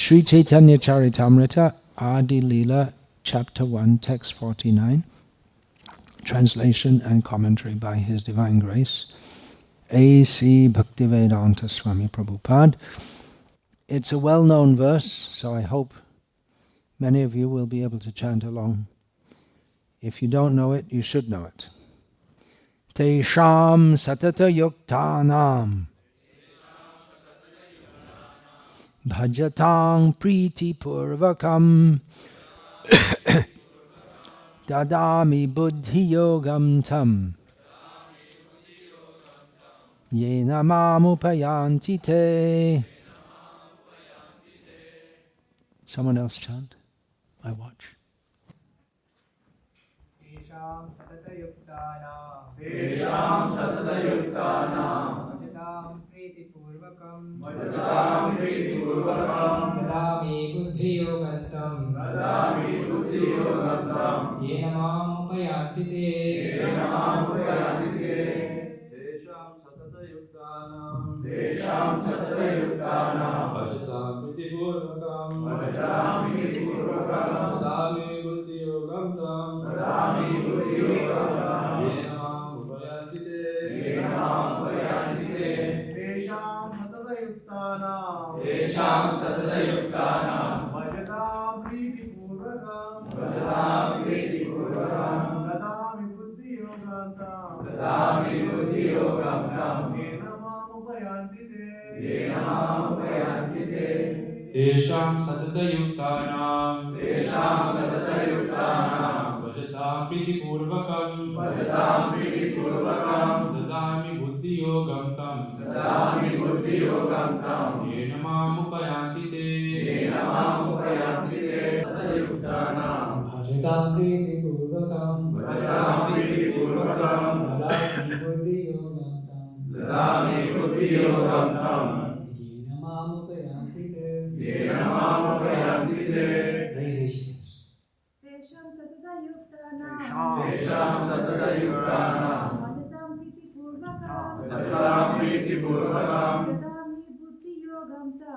Sri Caitanya-caritamrta, Adi Leela, Chapter 1, Text 49, translation and commentary by His Divine Grace, A.C. Bhaktivedanta Swami Prabhupada. It's a well-known verse, so I hope many of you will be able to chant along. If you don't know it, you should know it. Tesham satata yuktanam bhajatang priti purvakam dadami buddhi yogam tam yena mamupayanti te. Someone else chant. I watch. Tesham satatayuktanam bhajatam priti purvakam dadami buddhi yogantam yena mam upayanti te. Tesham satatayuktanam bhajatam priti purvakam dadami buddhi yogam tam yena mam upayanti te. Tesham satatayuktanam bhajatam priti purvakam dadami buddhi yogam tam yena mam upayanti te. Tesham satatayuktanam bhajatam priti purvakam dadami buddhi yogam tam yena mam upayanti te. Bhajatam priti purvakam dadami buddhi yogam tam yena mam upayanti te. Ladies. Tesham satatayuktanam bhajatam priti purvakam dadami buddhi yogam tam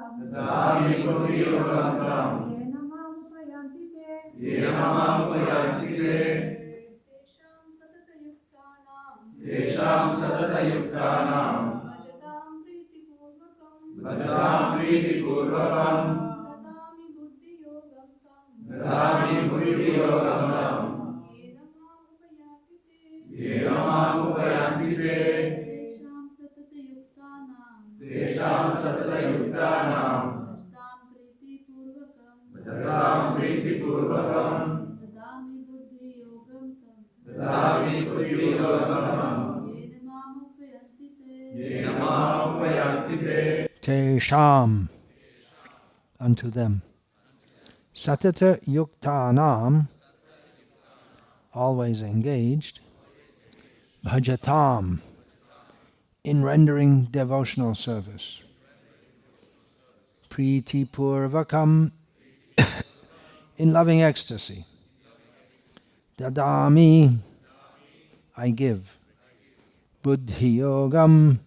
yena mam upayanti te. Tesham satatayuktanam bhajatam priti purvakam dadami buddhi yogam tam yena mam upayanti te. Tesham satatayuktanam bhajatam priti purvakam dadami buddhi yogam tam yena mam upayanti te. Tesham, unto them. Satata yuktanam, always engaged. Bhajatam, in rendering devotional service. Priti purvakam, in loving ecstasy. Dadami, I give. Buddhi yogam,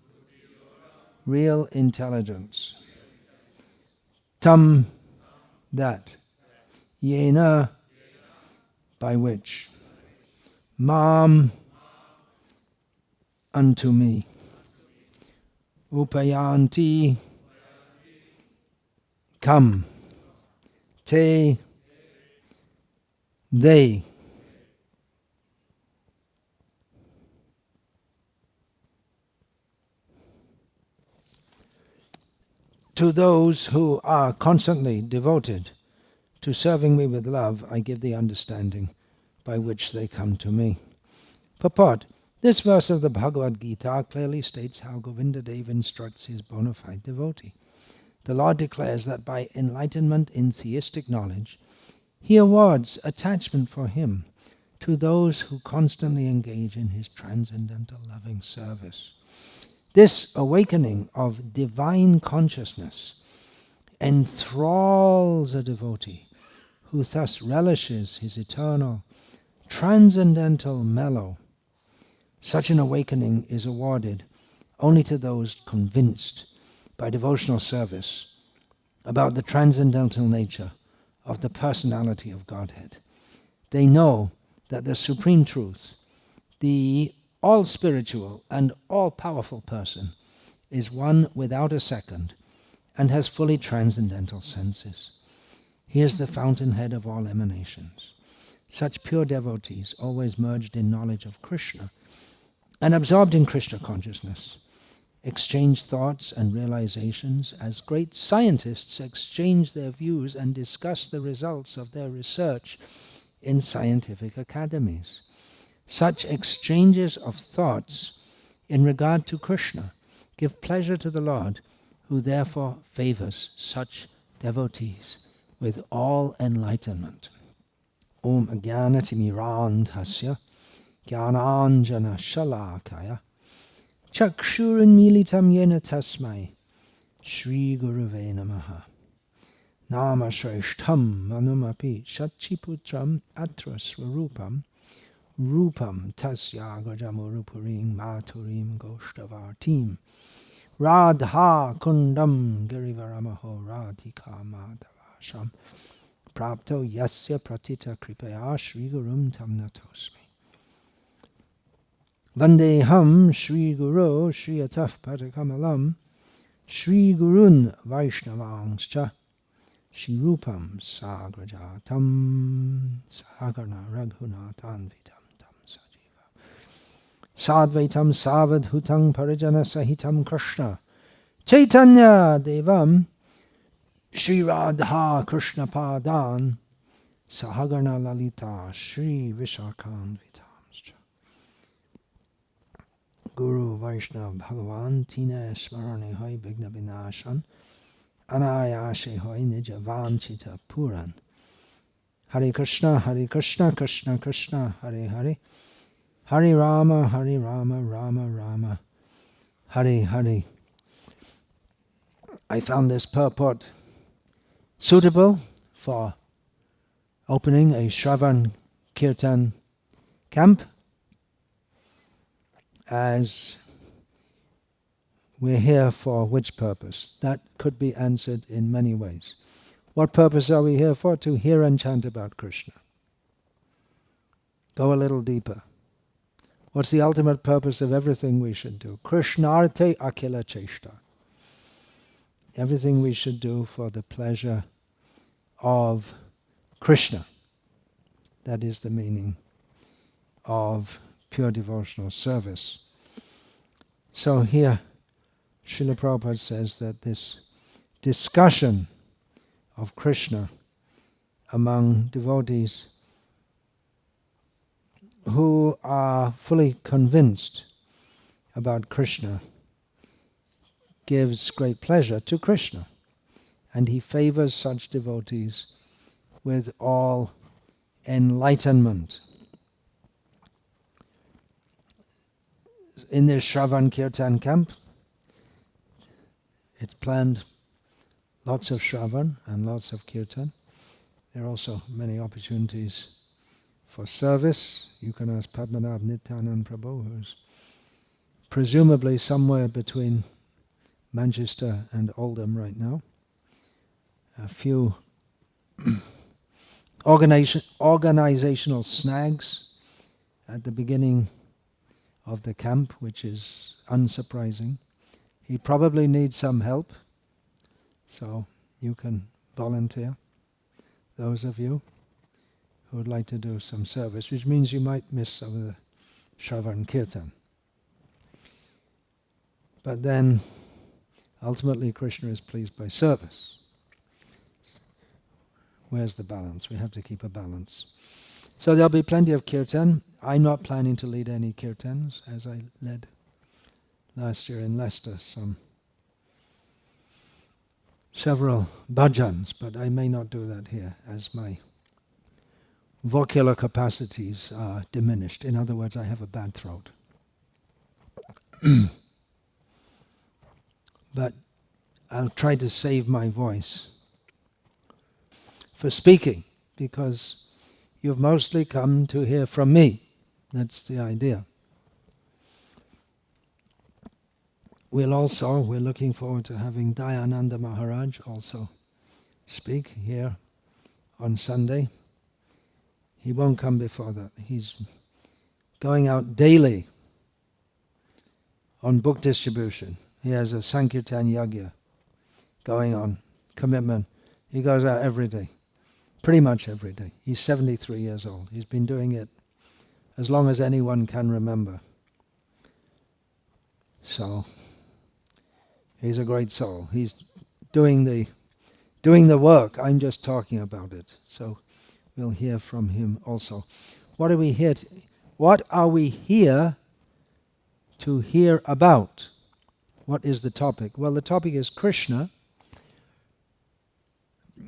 real intelligence. Tam, that. Yena, by which. Mam, unto me. Upayanti, come. Te, they. To those who are constantly devoted to serving me with love, I give the understanding by which they come to me. Purport. This verse of the Bhagavad-gita clearly states how Govindadev instructs his bona fide devotee. The Lord declares that by enlightenment in theistic knowledge, he awards attachment for him to those who constantly engage in his transcendental loving service. This awakening of divine consciousness enthralls a devotee who thus relishes his eternal, transcendental mellow. Such an awakening is awarded only to those convinced by devotional service about the transcendental nature of the personality of Godhead. They know that the Supreme Truth, the all-spiritual and all-powerful person, is one without a second and has fully transcendental senses. He is the fountainhead of all emanations. Such pure devotees, always merged in knowledge of Krishna and absorbed in Krishna consciousness, exchange thoughts and realizations as great scientists exchange their views and discuss the results of their research in scientific academies. Such exchanges of thoughts in regard to Krishna give pleasure to the Lord, who therefore favors such devotees with all enlightenment. Om Ajnanatimirandhasya Jnananjana Shalakaya Chakshurunmilitam Yena Tasmai Shri Guruve Namaha Nama Shreshtham Manumapi Shachiputram Atra Swarupam Rupam Tasya Gajamurupurim Maturim Goshtavartim Radha Kundam Girivaramaho Radhika Madhavasham Prapto Yasya Pratita Kripaya Shri Gurum Tam Natosmi Vandeham Shri Guru Shri Ataf Padakamalam Shri Gurun Vaishnavangscha Shri Rupam Sagrajatam Sagarna Raghunathan Vitam Tam Sajiva Sadvaitam Savadhutang Parijana Sahitam Krishna Chaitanya Devam Shri Radha Krishna Padan Sahagarna Lalita Shri Vishakhan Vitamscha Guru Vaishnav Bhagavan Tina Smarani Hai Bigna Vinashan Anayashe Hai Nija Vanchita Puran Hare Krishna Krishna Krishna Hare Hare Hare Rama Rama Rama Hare Hare. I found this purport suitable for opening a Shravan Kirtan camp, as we're here for which purpose? That could be answered in many ways. What purpose are we here for? To hear and chant about Krishna. Go a little deeper. What's the ultimate purpose of everything we should do? Krishnarte akila cheshta. Everything we should do for the pleasure of Krishna. That is the meaning of pure devotional service. So here, Srila Prabhupada says that this discussion of Krishna among devotees who are fully convinced about Krishna gives great pleasure to Krishna, and he favors such devotees with all enlightenment. In this Shravan Kirtan camp, it's planned lots of Shravan and lots of Kirtan. There are also many opportunities for service. You can ask Padmanabh Nityanand Prabhu, who's presumably somewhere between Manchester and Oldham right now. A few organizational snags at the beginning of the camp, which is unsurprising. He probably needs some help, so you can volunteer, those of you who would like to do some service, which means you might miss some of the Shravan Kirtan. But then, ultimately, Krishna is pleased by service. Where's the balance? We have to keep a balance. So there'll be plenty of kirtan. I'm not planning to lead any kirtans, as I led last year in Leicester several bhajans, but I may not do that here, as my vocal capacities are diminished. In other words, I have a bad throat. But I'll try to save my voice for speaking, because you've mostly come to hear from me. That's the idea. We're looking forward to having Dayananda Maharaj also speak here on Sunday. He won't come before that. He's going out daily on book distribution. He has a Sankirtan Yagya going on, commitment. He goes out every day, pretty much every day. He's 73 years old. He's been doing it as long as anyone can remember. So, he's a great soul. He's doing the work. I'm just talking about it. So, we'll hear from him also. What are we here to hear about? What is the topic? Well, the topic is Krishna.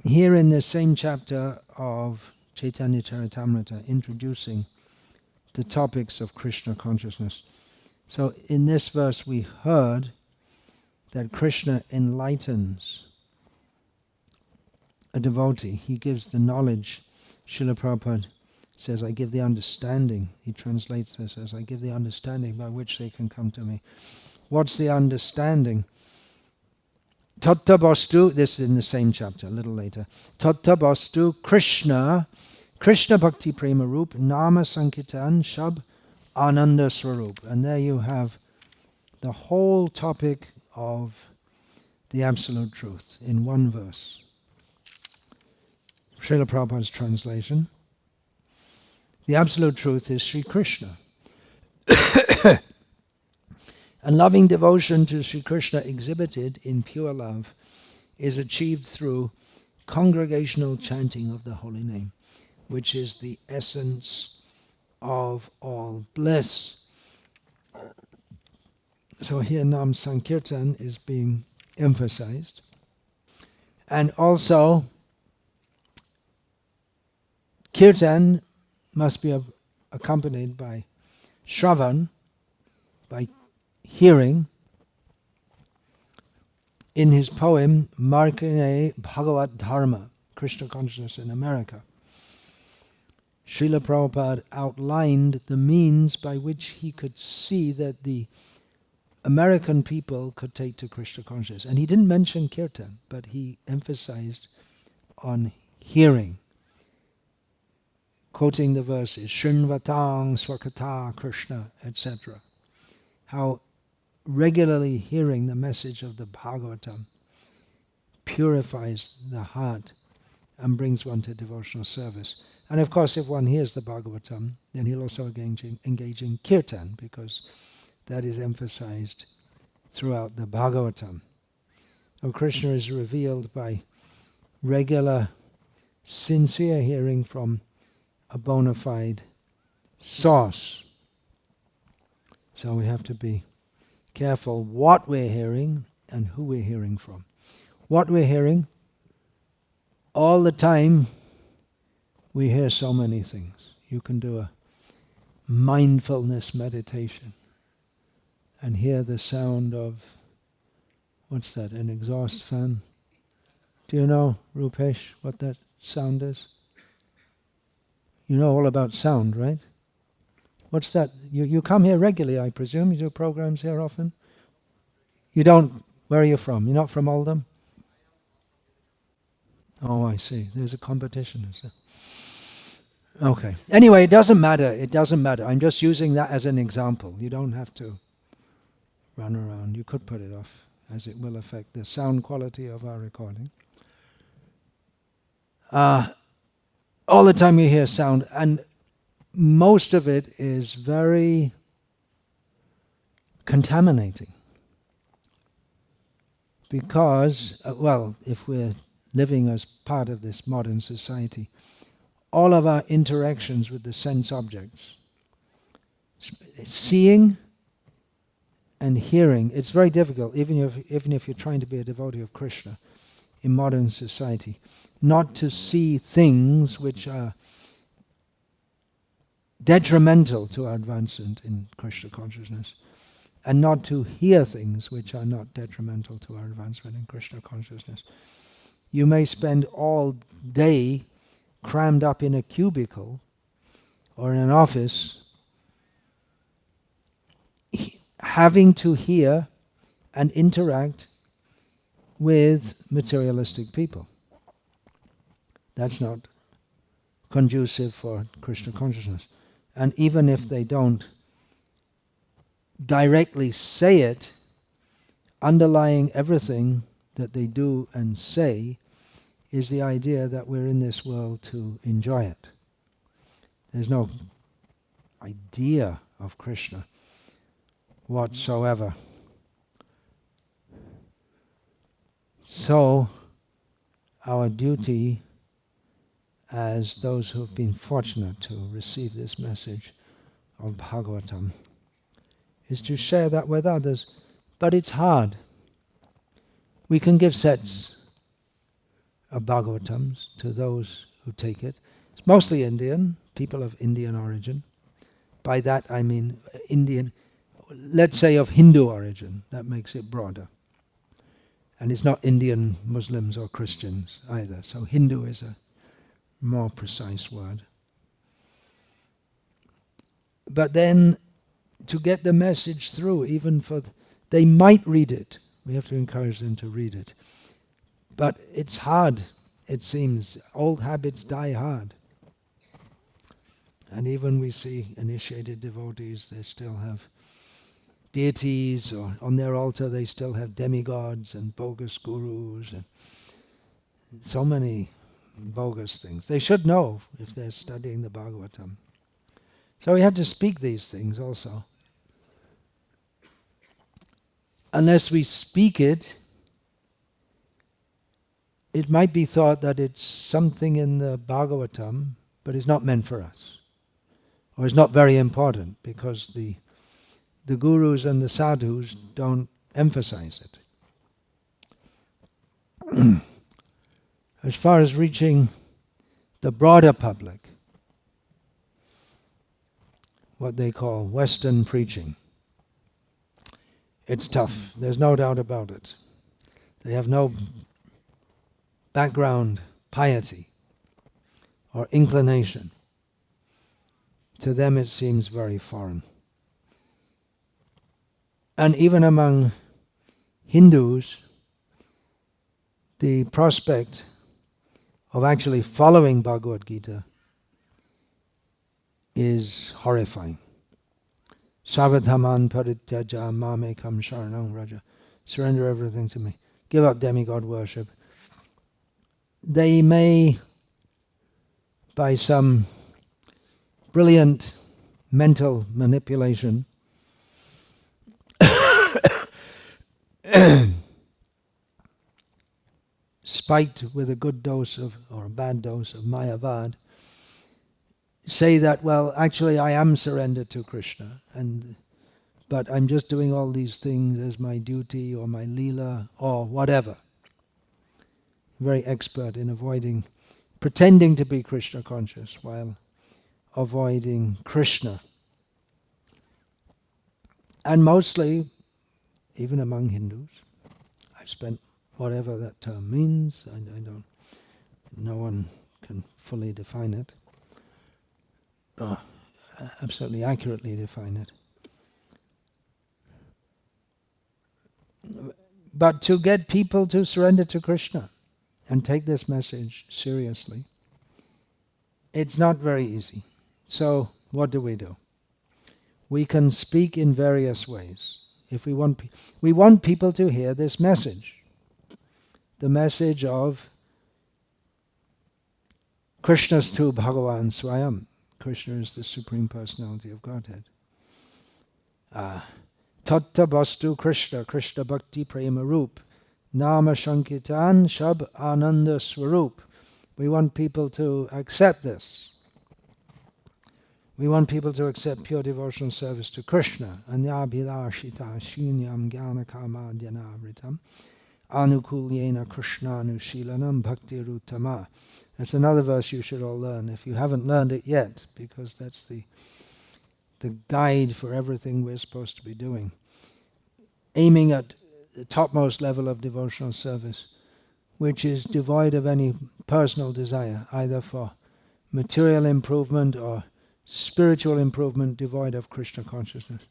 Here in the same chapter of Caitanya-caritamrta, introducing the topics of Krishna consciousness. So in this verse we heard that Krishna enlightens a devotee. He gives the knowledge. Srila Prabhupada says, I give the understanding. He translates this as, I give the understanding by which they can come to me. What's the understanding? Tatta Vastu, this is in the same chapter, a little later. Tatta Vastu Krishna Bhakti Prema Rup, Nama Sankirtan Shab Ananda Swarup. And there you have the whole topic of the Absolute Truth in one verse. Srila Prabhupada's translation. The Absolute Truth is Sri Krishna. And loving devotion to Sri Krishna exhibited in pure love is achieved through congregational chanting of the holy name, which is the essence of all bliss. So here Nam Sankirtan is being emphasized. And also, Kirtan must be accompanied by Shravan, by hearing. In his poem, Markine Bhagavad-dharma, Krishna Consciousness in America, Srila Prabhupada outlined the means by which he could see that the American people could take to Krishna consciousness. And he didn't mention Kirtan, but he emphasized on hearing, quoting the verses, Shrinvatang Swakata Krishna, etc. How regularly hearing the message of the Bhagavatam purifies the heart and brings one to devotional service. And of course, if one hears the Bhagavatam, then he'll also engage in Kirtan, because that is emphasized throughout the Bhagavatam. So Krishna is revealed by regular, sincere hearing from a bona fide source. So we have to be careful what we're hearing and who we're hearing from. What we're hearing, all the time we hear so many things. You can do a mindfulness meditation and hear the sound of, what's that, an exhaust fan? Do you know, Rupesh, what that sound is? You know all about sound, right? What's that? You come here regularly, I presume? You do programs here often? You don't? Where are you from? You're not from Oldham? Oh, I see. There's a competition, is there? Okay. Anyway, it doesn't matter. It doesn't matter. I'm just using that as an example. You don't have to run around. You could put it off, as it will affect the sound quality of our recording. All the time you hear sound, and most of it is very contaminating. Because, if we're living as part of this modern society, all of our interactions with the sense objects, seeing and hearing, it's very difficult, even if you're trying to be a devotee of Krishna in modern society, not to see things which are detrimental to our advancement in Krishna consciousness, and not to hear things which are not detrimental to our advancement in Krishna consciousness. You may spend all day crammed up in a cubicle or in an office, having to hear and interact with materialistic people. That's not conducive for Krishna consciousness. And even if they don't directly say it, underlying everything that they do and say is the idea that we're in this world to enjoy it. There's no idea of Krishna whatsoever. So, our duty as those who have been fortunate to receive this message of Bhagavatam is to share that with others. But it's hard. We can give sets of Bhagavatams to those who take it. It's mostly Indian, people of Indian origin. By that I mean Indian, let's say of Hindu origin. That makes it broader. And it's not Indian Muslims or Christians either. So Hindu is a more precise word. But then to get the message through, even for, they might read it. We have to encourage them to read it. But it's hard, it seems. Old habits die hard. And even we see initiated devotees, they still have deities, or on their altar they still have demigods and bogus gurus and so many bogus things. They should know if they're studying the Bhagavatam. So we have to speak these things also. Unless we speak it, it might be thought that it's something in the Bhagavatam, but it's not meant for us. Or it's not very important, because the gurus and the sadhus don't emphasize it. As far as reaching the broader public, what they call Western preaching, it's tough. There's no doubt about it. They have no background piety or inclination. To them it seems very foreign. And even among Hindus, the prospect of actually following Bhagavad-gita is horrifying. Savadhaman parityaja mamekam sharanam raja. Surrender everything to me. Give up demigod worship. They may, by some brilliant mental manipulation, spiked with a good dose of, or a bad dose of Mayavad, say that, well, actually I am surrendered to Krishna, but I'm just doing all these things as my duty or my lila or whatever. Very expert in avoiding, pretending to be Krishna conscious while avoiding Krishna. And mostly, even among Hindus, I've spent whatever that term means, I don't, no one can fully define it, absolutely accurately define it. But to get people to surrender to Krishna and take this message seriously, it's not very easy. So what do? We can speak in various ways. If we want people to hear this message, the message of Krishna's tu Bhagavan Swayam. Krishna is the Supreme Personality of Godhead. Tatta Bastu Krishna, Krishna Bhakti Prema Roop, Nama Shankirtan Shab Ananda Swarup. We want people to accept this. We want people to accept pure devotional service to Krishna. Anyabhilashita shunyam jnana kama dhyanavritam anukulyena krishnanushilanam bhaktirutama. That's another verse you should all learn if you haven't learned it yet, because that's the guide for everything we're supposed to be doing. Aiming at the topmost level of devotional service, which is devoid of any personal desire, either for material improvement or spiritual improvement, devoid of Krishna consciousness,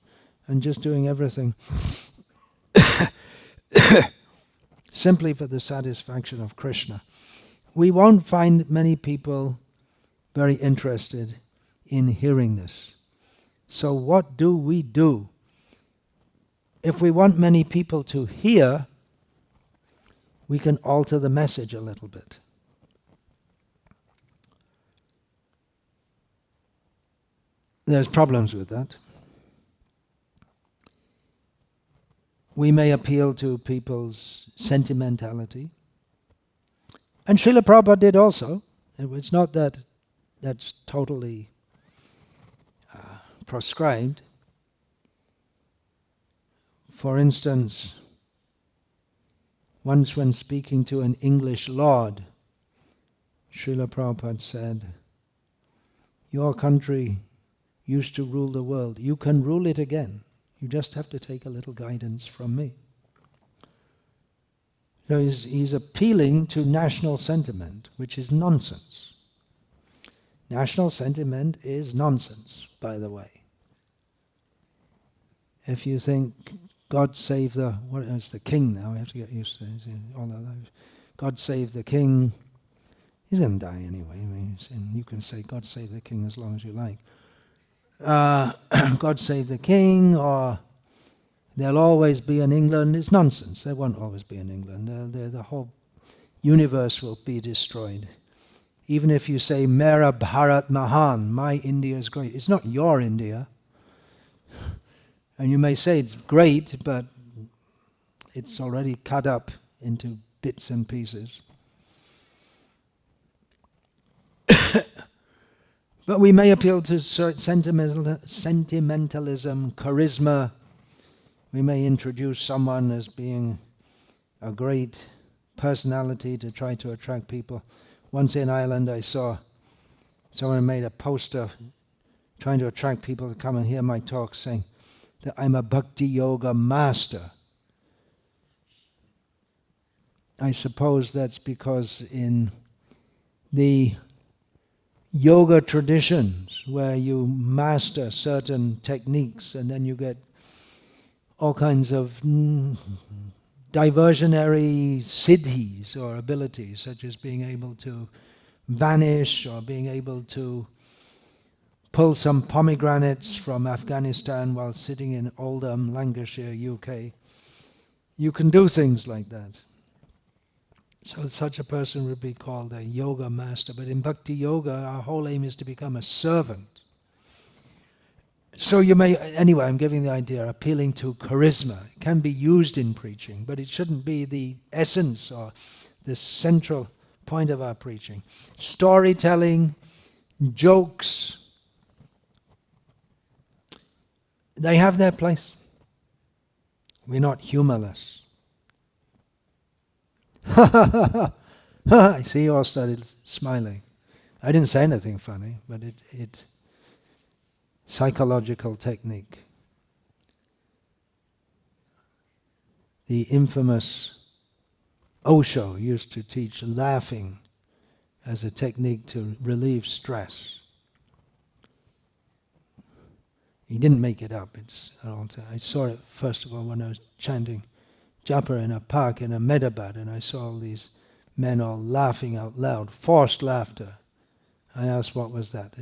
and just doing everything simply for the satisfaction of Krishna. we won't find many people very interested in hearing this. So what do we do? If we want many people to hear, we can alter the message a little bit. There's problems with that. We may appeal to people's sentimentality. And Srila Prabhupada did also. It's not that that's totally proscribed. For instance, once when speaking to an English lord, Srila Prabhupada said, "Your country used to rule the world. You can rule it again. You just have to take a little guidance from me." So he's appealing to national sentiment, which is nonsense. National sentiment is nonsense, by the way. If you think God save the, what is the king now? I have to get used to it all our lives. God save the king. He's going to die anyway. I mean, you can say God save the king as long as you like. God save the king, or there'll always be an England. It's nonsense. There won't always be an England. The whole universe will be destroyed. Even if you say Mera Bharat Mahan, my India is great. It's not your India. And you may say it's great, but it's already cut up into bits and pieces. But we may appeal to sentimentalism, charisma. We may introduce someone as being a great personality to try to attract people. Once in Ireland I saw someone made a poster trying to attract people to come and hear my talk, saying that I'm a Bhakti Yoga master. I suppose that's because in the yoga traditions where you master certain techniques and then you get all kinds of diversionary siddhis or abilities, such as being able to vanish or being able to pull some pomegranates from Afghanistan while sitting in Oldham, Lancashire, UK. You can do things like that. So such a person would be called a yoga master. But in Bhakti Yoga, our whole aim is to become a servant. So you may, anyway, I'm giving the idea, appealing to charisma. It can be used in preaching, but it shouldn't be the essence or the central point of our preaching. Storytelling, jokes, they have their place. We're not humorless. I see you all started smiling. I didn't say anything funny, but it's psychological technique. The infamous Osho used to teach laughing as a technique to relieve stress. He didn't make it up. I saw it first of all when I was chanting japa in a park in Ahmedabad, and I saw all these men all laughing out loud, forced laughter. I asked, what was that?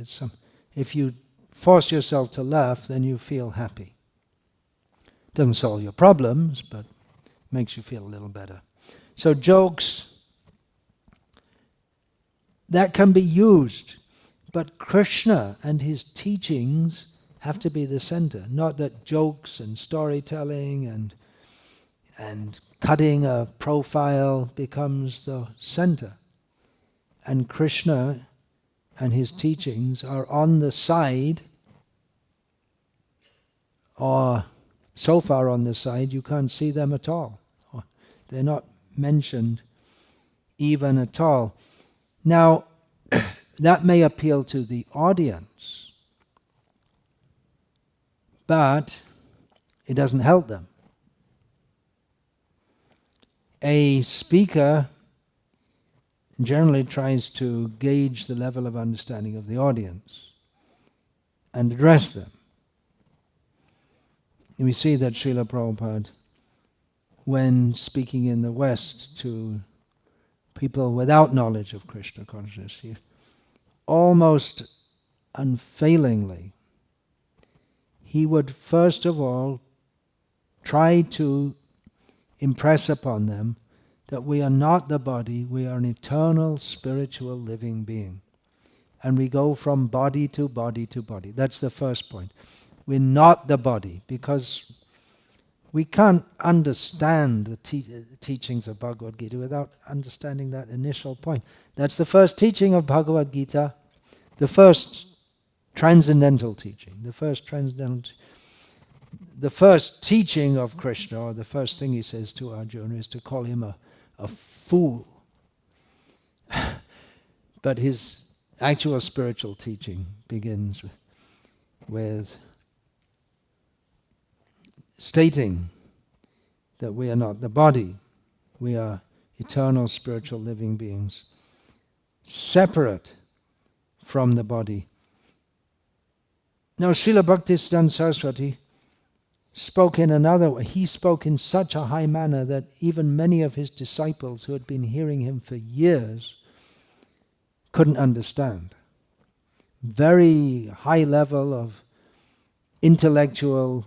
If you force yourself to laugh, then you feel happy. Doesn't solve your problems, but makes you feel a little better. So jokes, that can be used, but Krishna and his teachings have to be the center. Not that jokes and storytelling and cutting a profile becomes the center. And Krishna and his teachings are on the side, or so far on the side you can't see them at all. They're not mentioned even at all. Now, that may appeal to the audience, but it doesn't help them. A speaker generally tries to gauge the level of understanding of the audience and address them. And we see that Srila Prabhupada, when speaking in the West to people without knowledge of Krishna consciousness, almost unfailingly, he would first of all try to impress upon them that we are not the body, we are an eternal spiritual living being. And we go from body to body to body. That's the first point. We're not the body, because we can't understand the teachings of Bhagavad-gita without understanding that initial point. That's the first teaching of Bhagavad-gita, the first transcendental teaching, the first teaching of Krishna, or the first thing he says to Arjuna is to call him a fool. But his actual spiritual teaching begins with stating that we are not the body, we are eternal spiritual living beings, separate from the body. Now, Srila Bhaktisiddhanta Saraswati spoke in another way. He spoke in such a high manner that even many of his disciples who had been hearing him for years couldn't understand. Very high level of intellectual,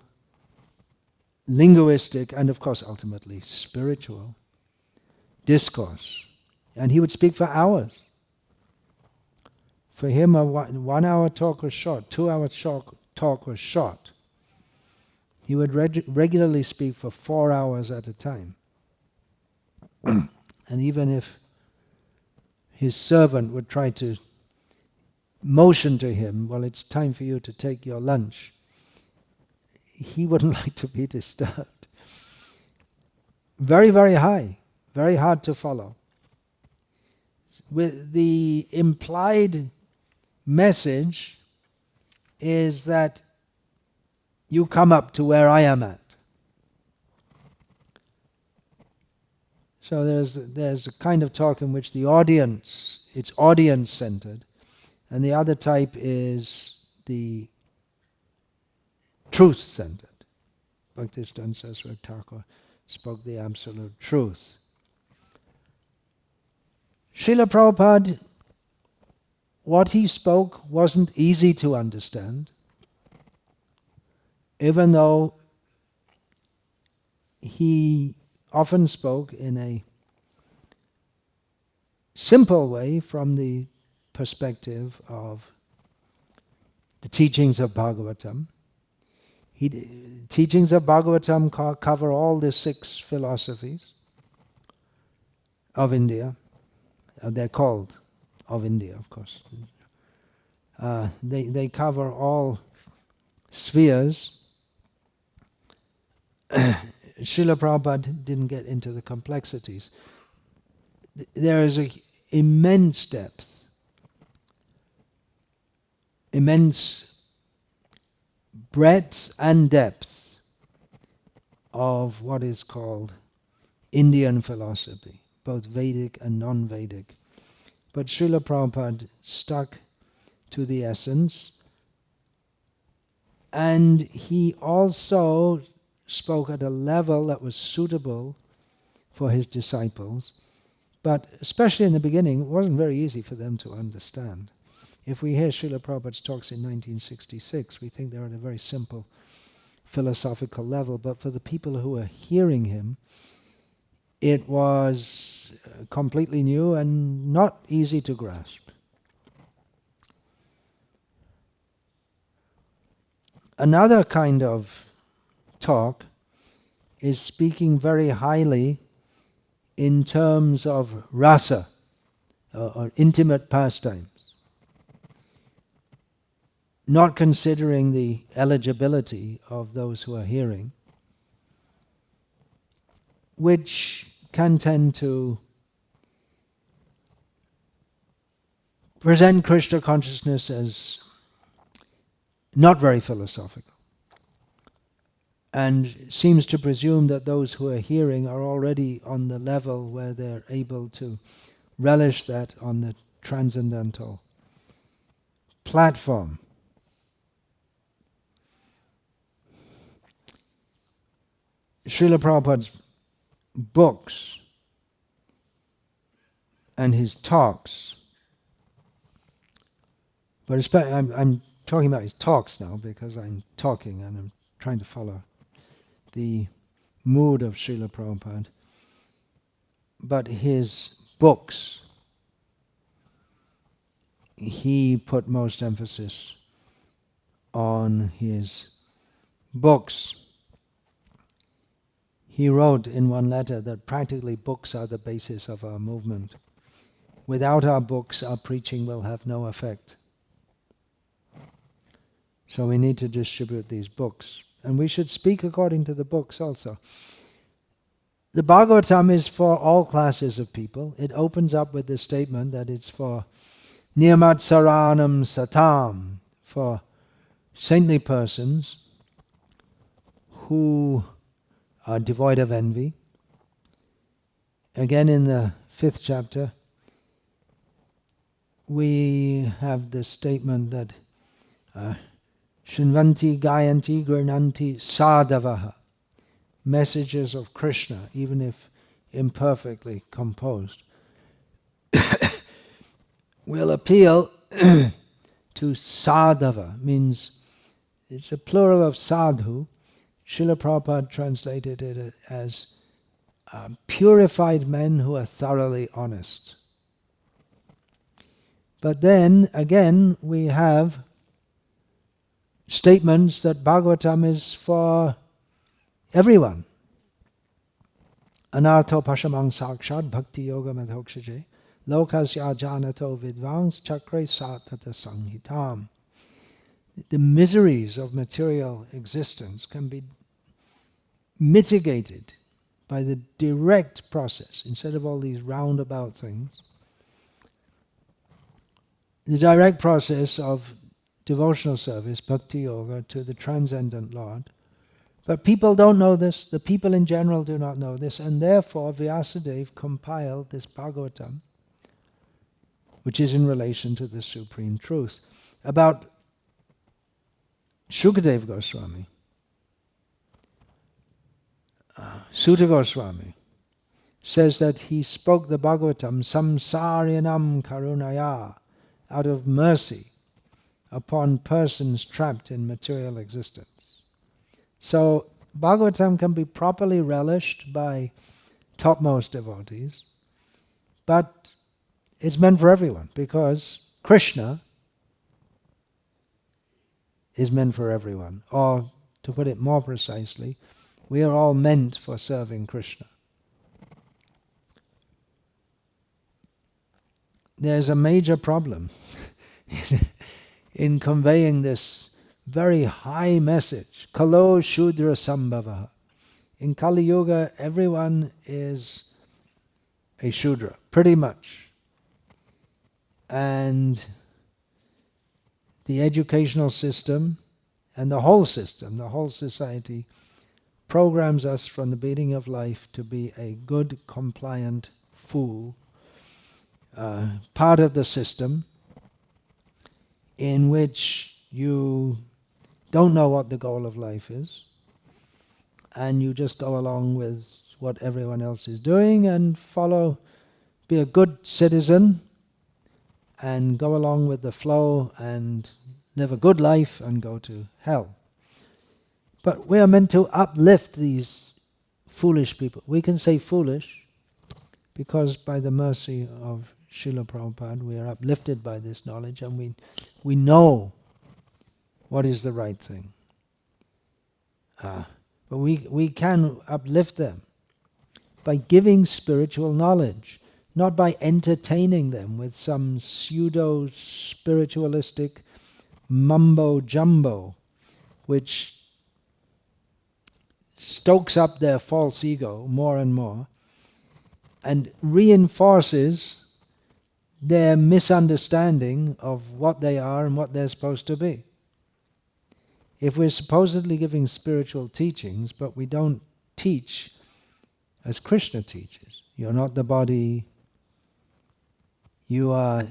linguistic, and of course ultimately spiritual discourse. And he would speak for hours. For him, a 1 hour talk was short, 2 hour talk was short. He would regularly speak for 4 hours at a time. And even if his servant would try to motion to him, well, it's time for you to take your lunch, he wouldn't like to be disturbed. Very, very high, very hard to follow. With the implied message is that you come up to where I am at. So there's a kind of talk in which the audience, it's audience-centered, and the other type is the truth-centered. Bhaktisiddhanta Saraswati Thakur spoke the absolute truth. Srila Prabhupada, what he spoke wasn't easy to understand, even though he often spoke in a simple way from the perspective of the teachings of Bhagavatam. Teachings of Bhagavatam cover all the 6 philosophies of India. They're called of India, of course. They cover all spheres. Srila Prabhupada didn't get into the complexities. There is an immense depth, immense breadth and depth of what is called Indian philosophy, both Vedic and non-Vedic. But Srila Prabhupada stuck to the essence, and he also spoke at a level that was suitable for his disciples, but especially in the beginning, it wasn't very easy for them to understand. If we hear Srila Prabhupada's talks in 1966, we think they're at a very simple philosophical level, but for the people who were hearing him, it was completely new and not easy to grasp. Another kind of talk is speaking very highly in terms of rasa, or intimate pastimes, not considering the eligibility of those who are hearing, which can tend to present Krishna consciousness as not very philosophical, and seems to presume that those who are hearing are already on the level where they're able to relish that on the transcendental platform. Srila Prabhupada's books and his talks, but I'm talking about his talks now because I'm talking and I'm trying to follow the mood of Srila Prabhupada. But his books, he put most emphasis on his books. He wrote in one letter that practically books are the basis of our movement. Without our books, our preaching will have no effect. So we need to distribute these books. And we should speak according to the books also. The Bhagavatam is for all classes of people. It opens up with the statement that it's for Niyamatsaranam Satam, for saintly persons who are devoid of envy. Again, in the 5th chapter, we have the statement that Shrinvanti Gayanti Gurnanti Sadhavaha, messages of Krishna, even if imperfectly composed, will appeal to sadhava, means it's a plural of sadhu. Srila Prabhupada translated it as purified men who are thoroughly honest. But then, again, we have statements that Bhagavatam is for everyone. Anartho pashamang sakshad bhakti yoga madhokshaje lokasya janato vidvans chakre satata sanghitam. The miseries of material existence can be mitigated by the direct process, instead of all these roundabout things. The direct process of devotional service, bhakti yoga, to the transcendent Lord. But people don't know this, the people in general do not know this, and therefore Vyasadeva compiled this Bhagavatam, which is in relation to the Supreme Truth. About Shukadeva Goswami, Sutta Goswami says that he spoke the Bhagavatam samsarinam karunaya, out of mercy upon persons trapped in material existence. So Bhagavatam can be properly relished by topmost devotees, but it's meant for everyone because Krishna is meant for everyone. Or, to put it more precisely, we are all meant for serving Krishna. There's a major problem in conveying this very high message. Kalo Shudra Sambhava. In Kali Yuga, everyone is a Shudra, pretty much. And the educational system and the whole system, the whole society, programs us from the beginning of life to be a good, compliant fool, part of the system in which you don't know what the goal of life is, and you just go along with what everyone else is doing and follow, be a good citizen and go along with the flow and live a good life and go to hell. But we are meant to uplift these foolish people. We can say foolish because by the mercy of Srila Prabhupada we are uplifted by this knowledge and we know what is the right thing. But we can uplift them by giving spiritual knowledge, not by entertaining them with some pseudo-spiritualistic mumbo-jumbo, which stokes up their false ego more and more, and reinforces their misunderstanding of what they are and what they're supposed to be. If we're supposedly giving spiritual teachings, but we don't teach as Krishna teaches, you're not the body, you are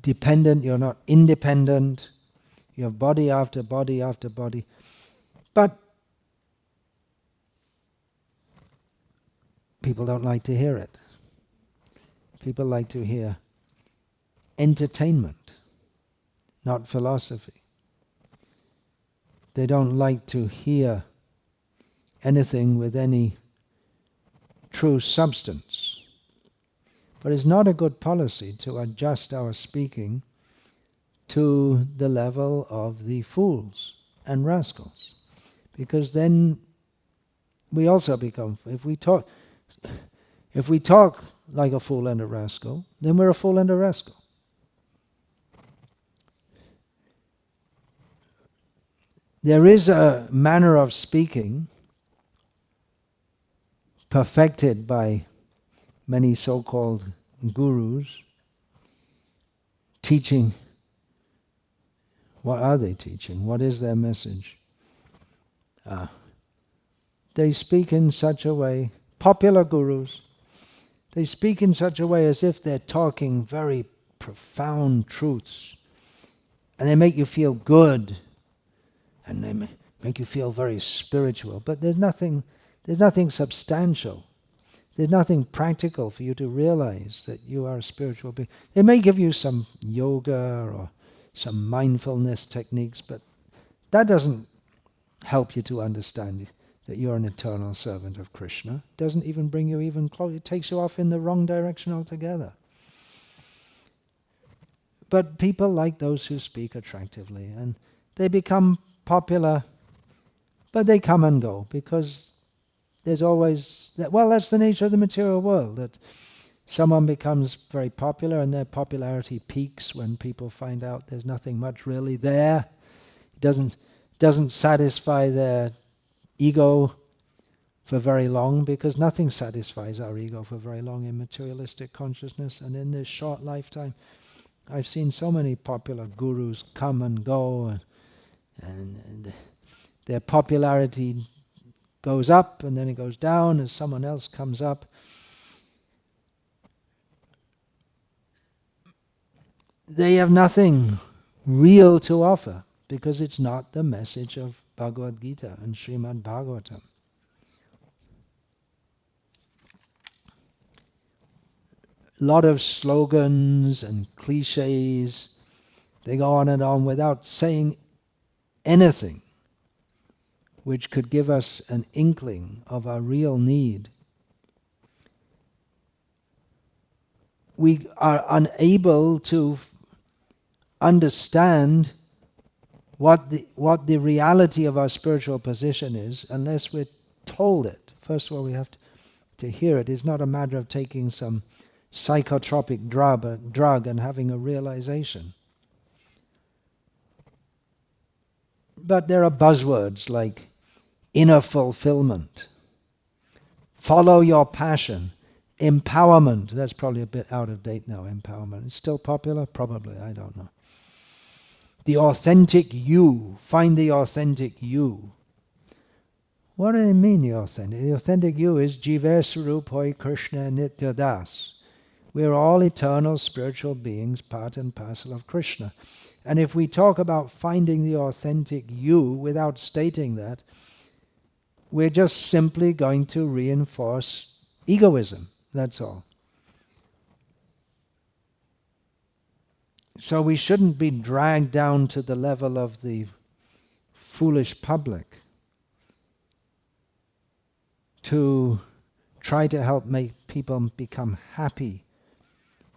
dependent, you're not independent, you have body after body after body. But people don't like to hear it. People like to hear entertainment, not philosophy. They don't like to hear anything with any true substance. But it's not a good policy to adjust our speaking to the level of the fools and rascals. Because then we also become, if we talk like a fool and a rascal, then we're a fool and a rascal. There is a manner of speaking perfected by many so-called gurus, teaching. What are they teaching? What is their message? They speak in such a way, popular gurus, they speak in such a way as if they're talking very profound truths. And they make you feel good. And they make you feel very spiritual. But there's nothing substantial. There's nothing practical for you to realize that you are a spiritual being. They may give you some yoga or some mindfulness techniques, but that doesn't help you to understand that you're an eternal servant of Krishna. It doesn't even bring you even close. It takes you off in the wrong direction altogether. But people like those who speak attractively, and they become popular, but they come and go, because there's always, that's the nature of the material world, that someone becomes very popular and their popularity peaks when people find out there's nothing much really there. It doesn't satisfy their ego for very long, because nothing satisfies our ego for very long in materialistic consciousness. And in this short lifetime, I've seen so many popular gurus come and go, and their popularity goes up and then it goes down as someone else comes up. They have nothing real to offer, because it's not the message of Bhagavad-gita and Srimad Bhagavatam. A lot of slogans and cliches, they go on and on without saying anything which could give us an inkling of our real need. We are unable to understand what the reality of our spiritual position is unless we're told it. First of all, we have to hear it. It's not a matter of taking some psychotropic drug and having a realization. But there are buzzwords like inner fulfillment, follow your passion, empowerment. That's probably a bit out of date now, empowerment. It's still popular? Probably, I don't know. The authentic you, find the authentic you. What do they mean, the authentic? The authentic you is Jiva Swarup Hoy Krishna Nitya Das. We're all eternal spiritual beings, part and parcel of Krishna. And if we talk about finding the authentic you without stating that, we're just simply going to reinforce egoism, that's all. So we shouldn't be dragged down to the level of the foolish public to try to help make people become happy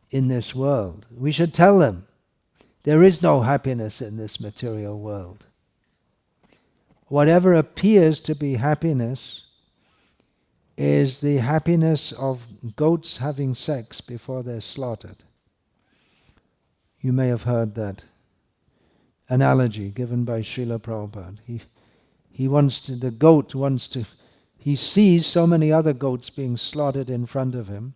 in this world. We should tell them there is no happiness in this material world. Whatever appears to be happiness is the happiness of goats having sex before they're slaughtered. You may have heard that analogy given by Srila Prabhupada. He sees so many other goats being slaughtered in front of him,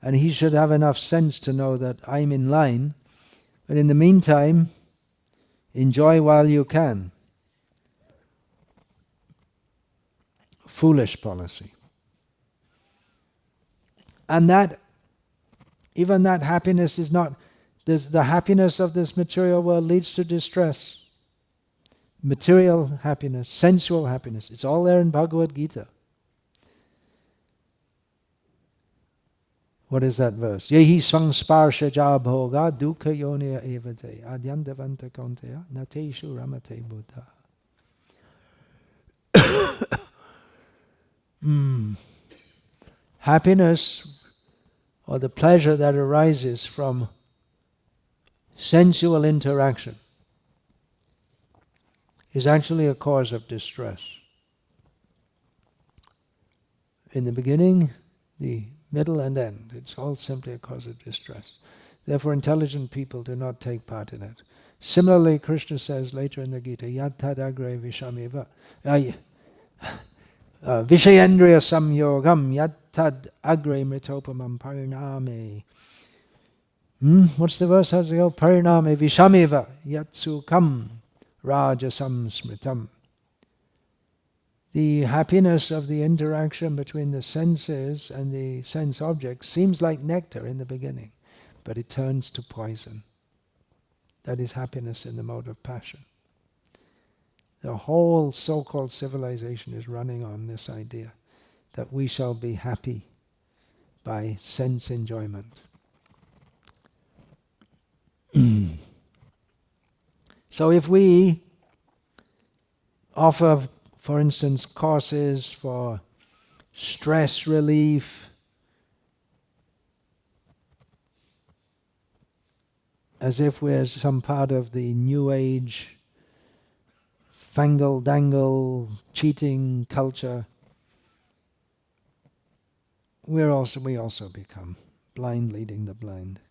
and he should have enough sense to know that I'm in line, but in the meantime, enjoy while you can. Foolish policy. And even that happiness is not, the happiness of this material world leads to distress. Material happiness, sensual happiness, it's all there in Bhagavad-gita. What is that verse? Yehi sparshaja bhoga dukkha yonya evate adyantavanta kaunteya nateshu ramate buddha. Happiness or the pleasure that arises from sensual interaction is actually a cause of distress. In the beginning, the middle and end, it's all simply a cause of distress. Therefore, intelligent people do not take part in it. Similarly, Krishna says later in the Gita, Yat tad agre vishamiva, Vishayendriya samyogam, Yat tad agre mritopamam pariname. What's the verse? How does it go? Pariname vishamiva, yatsukam rajasam smritam. The happiness of the interaction between the senses and the sense objects seems like nectar in the beginning, but it turns to poison. That is happiness in the mode of passion. The whole so-called civilization is running on this idea that we shall be happy by sense enjoyment. So if we offer, for instance, courses for stress relief, as if we're some part of the New Age fangle-dangle cheating culture, we also become blind leading the blind.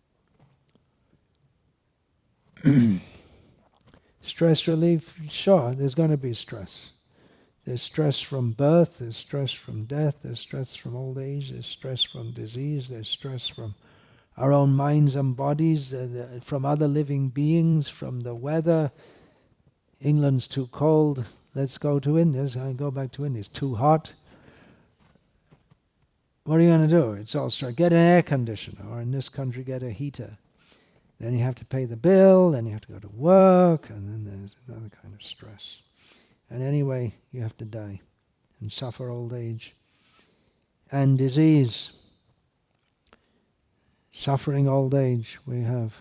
Stress relief, sure, there's going to be stress. There's stress from birth, there's stress from death, there's stress from old age, there's stress from disease, there's stress from our own minds and bodies, from other living beings, from the weather. England's too cold, let's go to India. I go back to India, it's too hot. What are you going to do? It's all stress. Get an air conditioner, or in this country, get a heater. Then you have to pay the bill, then you have to go to work, and then there's another kind of stress. And anyway, you have to die and suffer old age and disease. Suffering old age, we have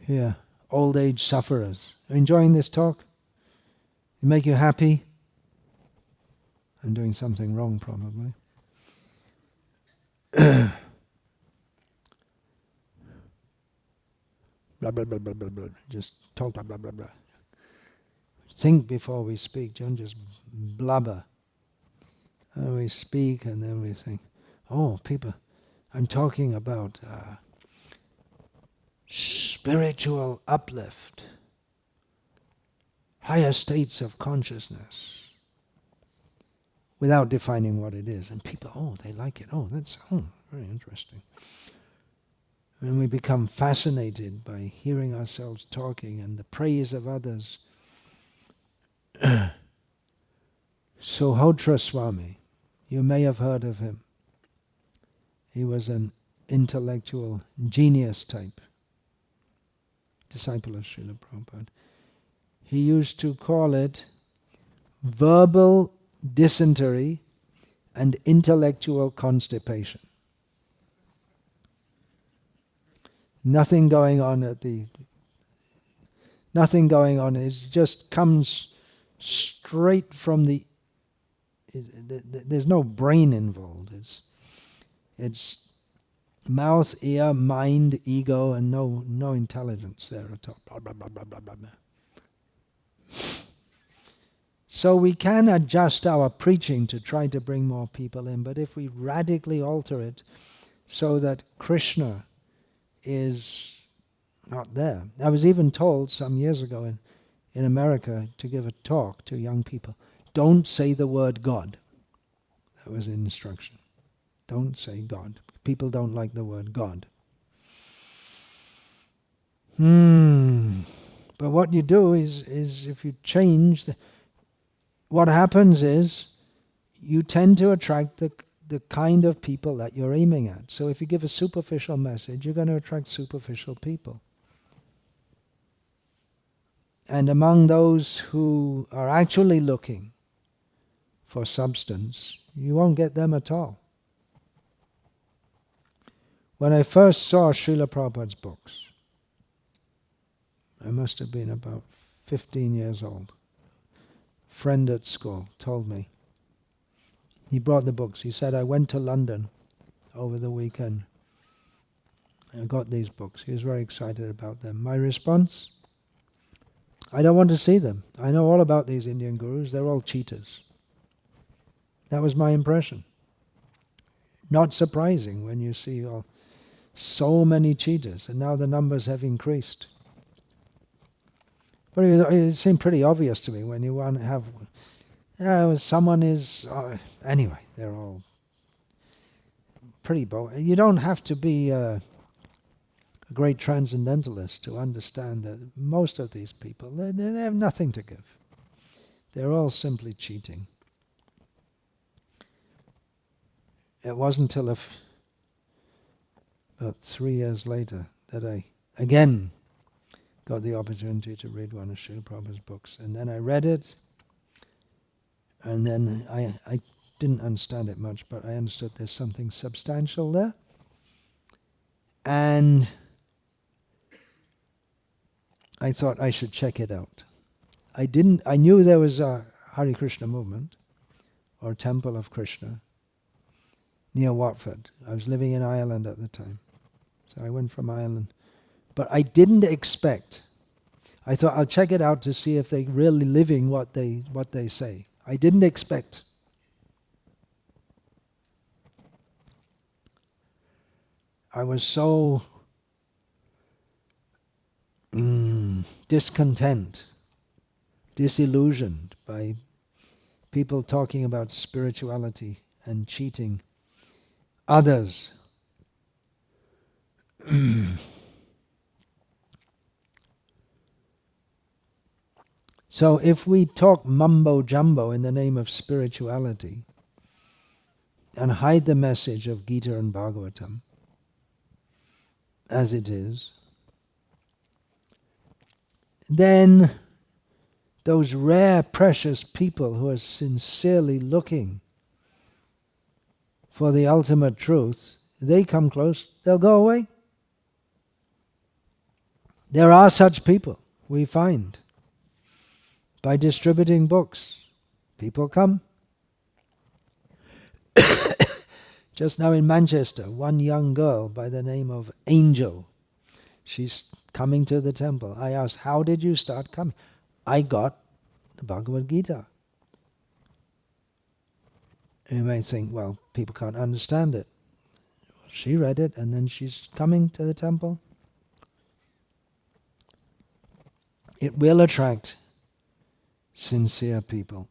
here old age sufferers. Are you enjoying this talk? It make you happy? I'm doing something wrong probably. Blah, blah, blah, blah, blah, blah. Just talk, blah, blah, blah, blah. Think before we speak, don't just blubber. And we speak and then we think, oh, people, I'm talking about spiritual uplift, higher states of consciousness, without defining what it is. And people, oh, they like it. Oh, that's very interesting. And we become fascinated by hearing ourselves talking and the praise of others. Suhotra Swami, you may have heard of him. He was an intellectual genius type, disciple of Srila Prabhupada. He used to call it verbal dysentery and intellectual constipation. Nothing going on nothing going on. It just comes straight from there's no brain involved. It's mouth, ear, mind, ego, and no intelligence there at all. Blah, blah, blah, blah, blah, blah, blah. So we can adjust our preaching to try to bring more people in, but if we radically alter it so that Krishna is not there. I was even told some years ago in America to give a talk to young people. Don't say the word God. That was an instruction. Don't say God. People don't like the word God. But what you do is if you change, what happens is you tend to attract the kind of people that you're aiming at. So if you give a superficial message, you're going to attract superficial people. And among those who are actually looking for substance, you won't get them at all. When I first saw Srila Prabhupada's books, I must have been about 15 years old. Friend at school told me. He brought the books. He said, I went to London over the weekend. I got these books. He was very excited about them. My response? I don't want to see them. I know all about these Indian gurus. They're all cheaters. That was my impression. Not surprising when you see so many cheaters, and now the numbers have increased. But it seemed pretty obvious to me when you want to have, someone is, anyway, they're all pretty bold. You don't have to be a great transcendentalist to understand that most of these people, they have nothing to give. They're all simply cheating. It wasn't until about 3 years later that I again got the opportunity to read one of Srila Prabhupada's books. And then I read it, and then I didn't understand it much, but I understood there's something substantial there. And I thought I should check it out. I knew there was a Hare Krishna movement, or Temple of Krishna, near Watford. I was living in Ireland at the time. So I went from Ireland. But I didn't expect. I thought I'll check it out to see if they're really living what they say. I didn't expect. I was so discontent, disillusioned by people talking about spirituality and cheating others. So if we talk mumbo-jumbo in the name of spirituality and hide the message of Gita and Bhagavatam as it is, then those rare, precious people who are sincerely looking for the ultimate truth, they come close, they'll go away. There are such people, we find. By distributing books, people come. Just now in Manchester, one young girl by the name of Angel, she's coming to the temple. I asked, how did you start coming? I got the Bhagavad-gita. You may think, well, people can't understand it. She read it and then she's coming to the temple. It will attract sincere people.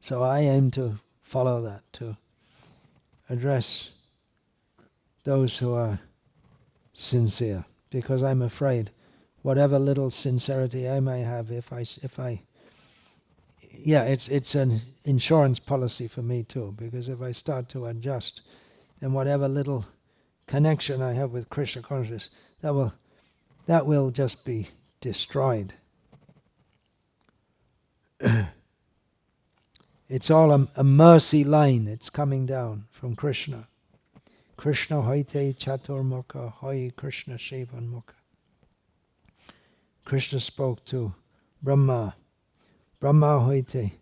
So I aim to follow that, to address those who are sincere, because I'm afraid whatever little sincerity I may have, it's an insurance policy for me too, because if I start to adjust, then whatever little connection I have with Krishna consciousness, that will just be destroyed. It's all a mercy line. It's coming down from Krishna. Krishna hoite chaturmukha, hoi Krishna shivanmukha. Krishna spoke to Brahma. Brahma hoite,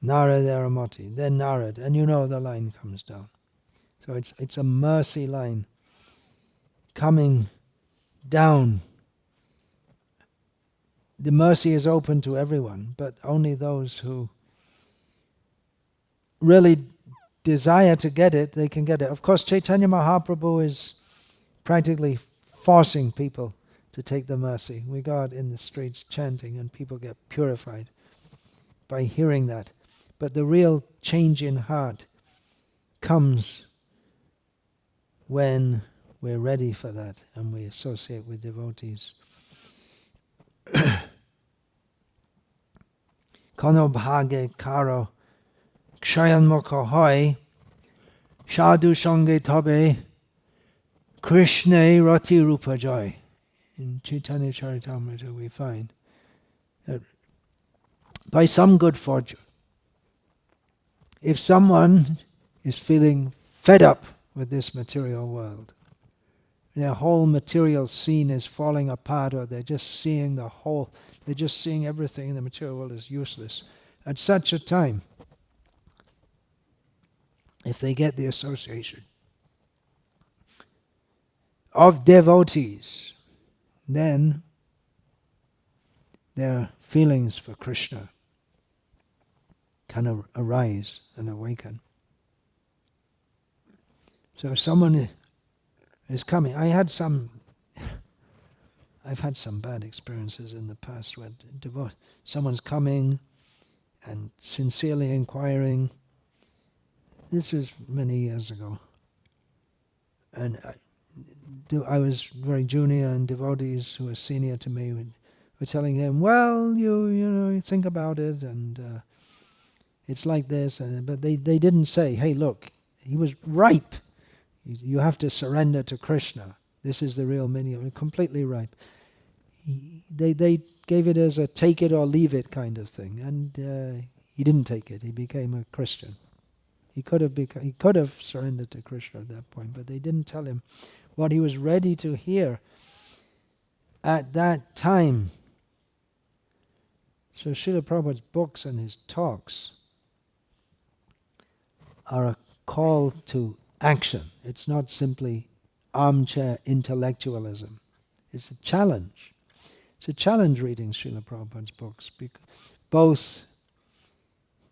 Narad aramati. Then Narad, and you know the line comes down. So it's a mercy line coming down. The mercy is open to everyone, but only those who really desire to get it, they can get it. Of course, Chaitanya Mahaprabhu is practically forcing people to take the mercy. We go out in the streets chanting and people get purified by hearing that. But the real change in heart comes when we're ready for that and we associate with devotees. Kono bhage karo kshayanmukha hoy sadhu sange tabe Krishna rati rupa joy. In Caitanya-caritamrta we find that by some good fortune, if someone is feeling fed up with this material world, their whole material scene is falling apart, or they're just seeing everything in the material world is useless. At such a time, if they get the association of devotees, then their feelings for Krishna can arise and awaken. So if someone is coming, I've had some bad experiences in the past where someone's coming and sincerely inquiring. This was many years ago. And I was very junior, and devotees who were senior to me were telling him, well, you think about it, and it's like this. But they didn't say, hey, look, he was ripe. You have to surrender to Krishna. This is the real meaning of it. Completely ripe. They gave it as a take it or leave it kind of thing, and he didn't take it. He became a Christian. He could have surrendered to Krishna at that point, but they didn't tell him what he was ready to hear at that time. So Srila Prabhupada's books and his talks are a call to action. It's not simply armchair intellectualism. It's a challenge. It's a challenge reading Srila Prabhupada's books, both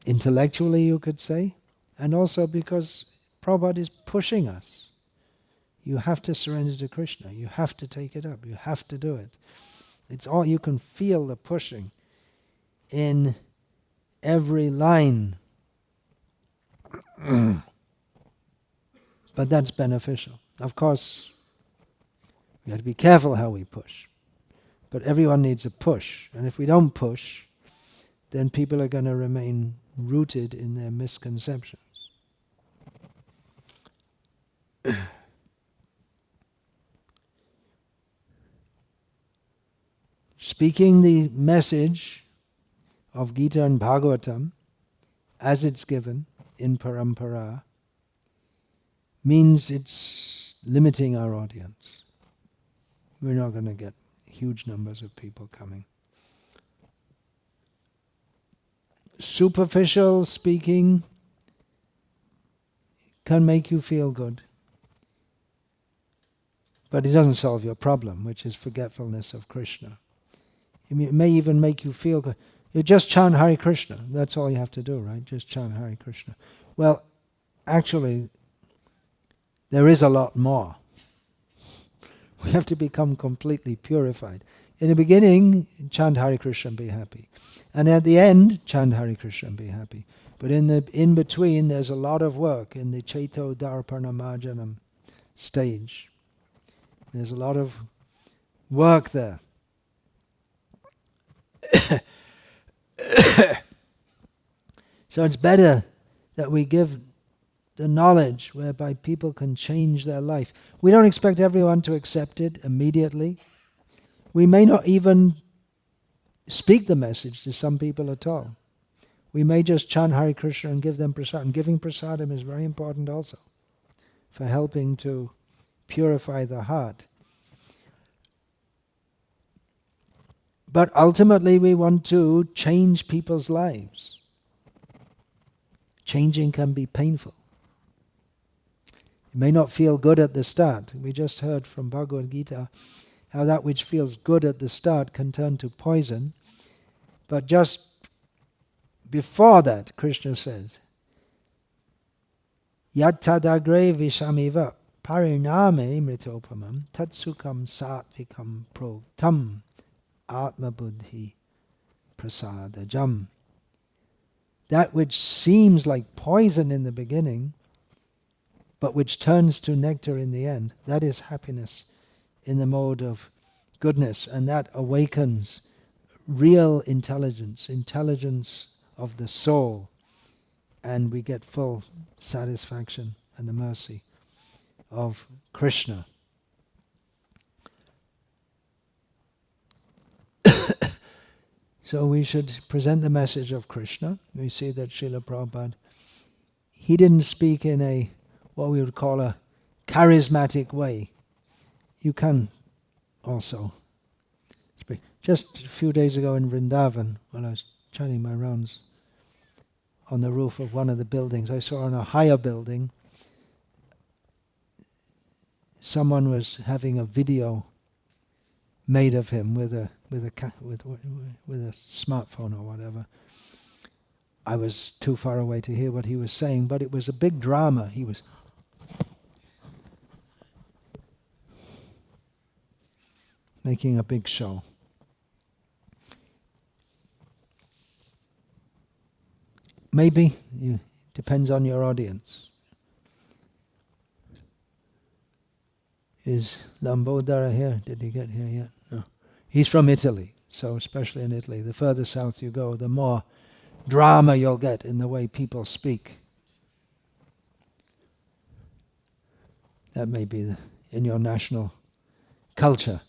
intellectually, you could say, and also because Prabhupada is pushing us. You have to surrender to Krishna. You have to take it up. You have to do it. It's all, you can feel the pushing in every line. But that's beneficial. Of course, we have to be careful how we push. But everyone needs a push. And if we don't push, then people are going to remain rooted in their misconceptions. Speaking the message of Gita and Bhagavatam as it's given in parampara means it's limiting our audience. We're not going to get huge numbers of people coming. Superficial speaking can make you feel good, but it doesn't solve your problem, which is forgetfulness of Krishna. It may even make you feel good. You just chant Hare Krishna. That's all you have to do, right? Just chant Hare Krishna. Well, actually, there is a lot more. We have to become completely purified. In the beginning, chant Hare Krishna and be happy. And at the end, chant Hare Krishna and be happy. But in between, there's a lot of work in the Chaito Darpana Marjanam stage. There's a lot of work there. So it's better that we give the knowledge whereby people can change their life. We don't expect everyone to accept it immediately. We may not even speak the message to some people at all. We may just chant Hare Krishna and give them prasadam. Giving prasadam is very important also for helping to purify the heart. But ultimately we want to change people's lives. Changing can be painful. It may not feel good at the start. We just heard from Bhagavad-gita how that which feels good at the start can turn to poison. But just before that, Krishna says, Yat tadagre vishamiva pariname mritopamam tatsukam satvikam proktam atma buddhi prasadajam. That which seems like poison in the beginning, but which turns to nectar in the end, that is happiness in the mode of goodness, and that awakens real intelligence of the soul, and we get full satisfaction and the mercy of Krishna. So we should present the message of Krishna. We see that Srila Prabhupada, he didn't speak in a, what we would call a charismatic way. You can also speak. Just a few days ago in Vrindavan, when I was chanting my rounds on the roof of one of the buildings, I saw on a higher building, someone was having a video made of him with a smartphone or whatever. I was too far away to hear what he was saying, but it was a big drama. He was making a big show. Maybe, depends on your audience. Is Lambodara here? Did he get here yet? No. He's from Italy, so especially in Italy, the further south you go, the more drama you'll get in the way people speak. That may be in your national culture.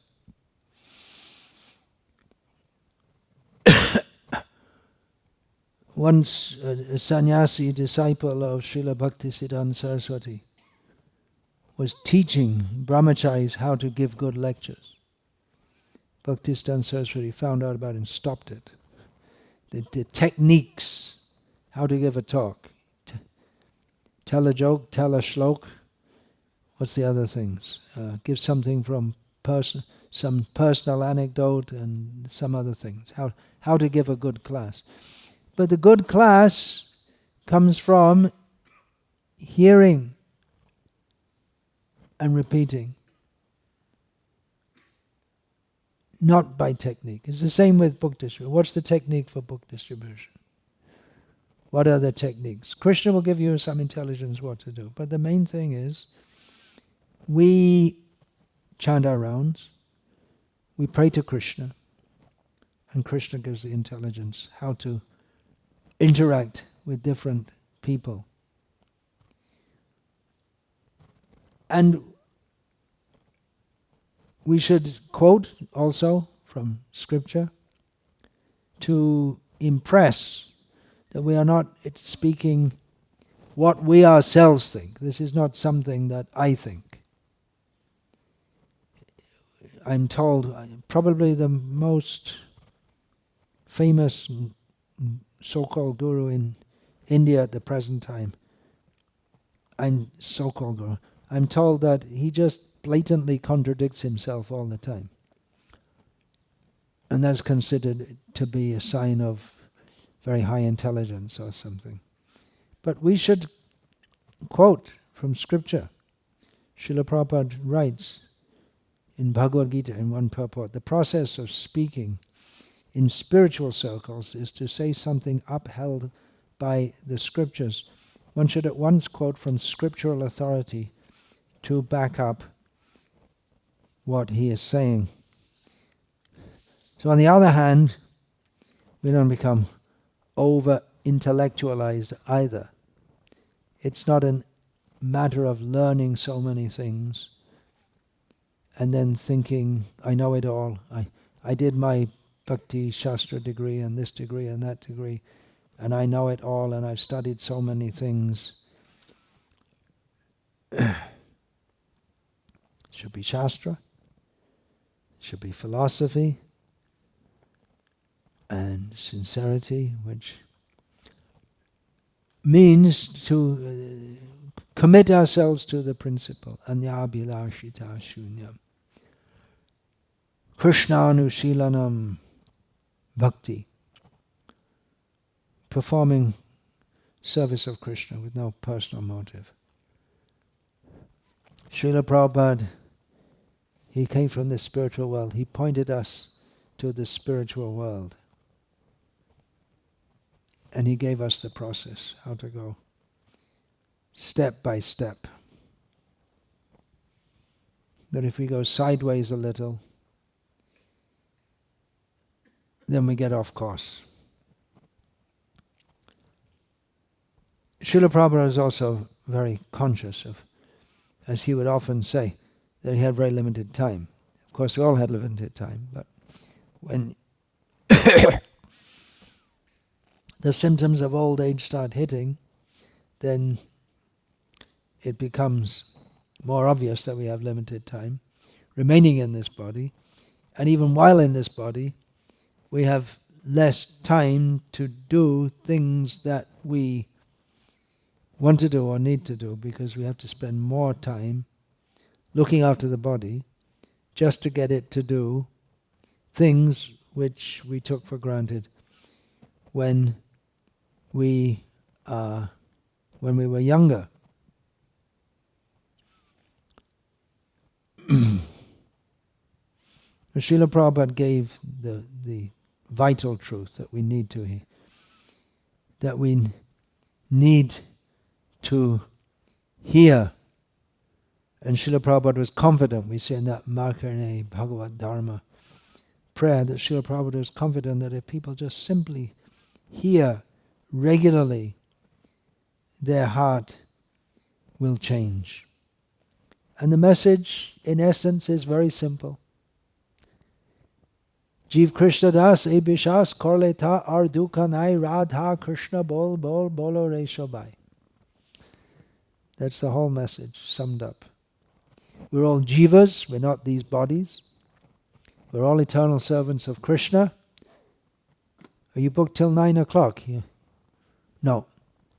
Once a sannyasi disciple of Srila Bhaktisiddhanta Saraswati was teaching brahmacharis how to give good lectures. Bhaktisiddhanta Saraswati found out about it and stopped it. The techniques, how to give a talk. Tell a joke, tell a shlok. What's the other things? Give something from some personal anecdote and some other things. How to give a good class. But the good class comes from hearing and repeating, not by technique. It's the same with book distribution. What's the technique for book distribution? What are the techniques? Krishna will give you some intelligence what to do. But the main thing is, we chant our rounds, we pray to Krishna, and Krishna gives the intelligence how to interact with different people. And we should quote also from scripture to impress that we are not speaking what we ourselves think. This is not something that I think. I'm told probably the most famous so-called guru in India at the present time, I'm told that he just blatantly contradicts himself all the time. And that's considered to be a sign of very high intelligence or something. But we should quote from scripture. Srila Prabhupada writes in Bhagavad-gita in one purport, the process of speaking in spiritual circles is to say something upheld by the scriptures. One should at once quote from scriptural authority to back up what he is saying. So on the other hand, we don't become over-intellectualized either. It's not a matter of learning so many things and then thinking, I know it all. I did my Bhakti Shastra degree and this degree and that degree, and I know it all and I've studied so many things. It should be Shastra, it should be philosophy, and sincerity, which means to commit ourselves to the principle, anyabhilashita shunyam. Krishnanushilanam bhakti. Performing service of Krishna with no personal motive. Srila Prabhupada, he came from the spiritual world. He pointed us to the spiritual world. And he gave us the process, how to go step by step. But if we go sideways a little, then we get off course. Srila Prabhupada is also very conscious of, as he would often say, that he had very limited time. Of course, we all had limited time, but when the symptoms of old age start hitting, then it becomes more obvious that we have limited time remaining in this body. And even while in this body, we have less time to do things that we want to do or need to do, because we have to spend more time looking after the body just to get it to do things which we took for granted when we were younger. Srila Prabhupada gave the vital truth that we need to hear, that we need to hear. And Srila Prabhupada was confident, we see in that Markandeya Bhagavad-dharma prayer, that Srila Prabhupada was confident that if people just simply hear regularly, their heart will change. And the message, in essence, is very simple. Jeev Krishna Das e Bishas Korleta ar Dukanai Radha Krishna Bol Bol Bolo Re Shobai. That's the whole message summed up. We're all jivas, we're not these bodies. We're all eternal servants of Krishna. Are you booked till 9 o'clock? Yeah. No.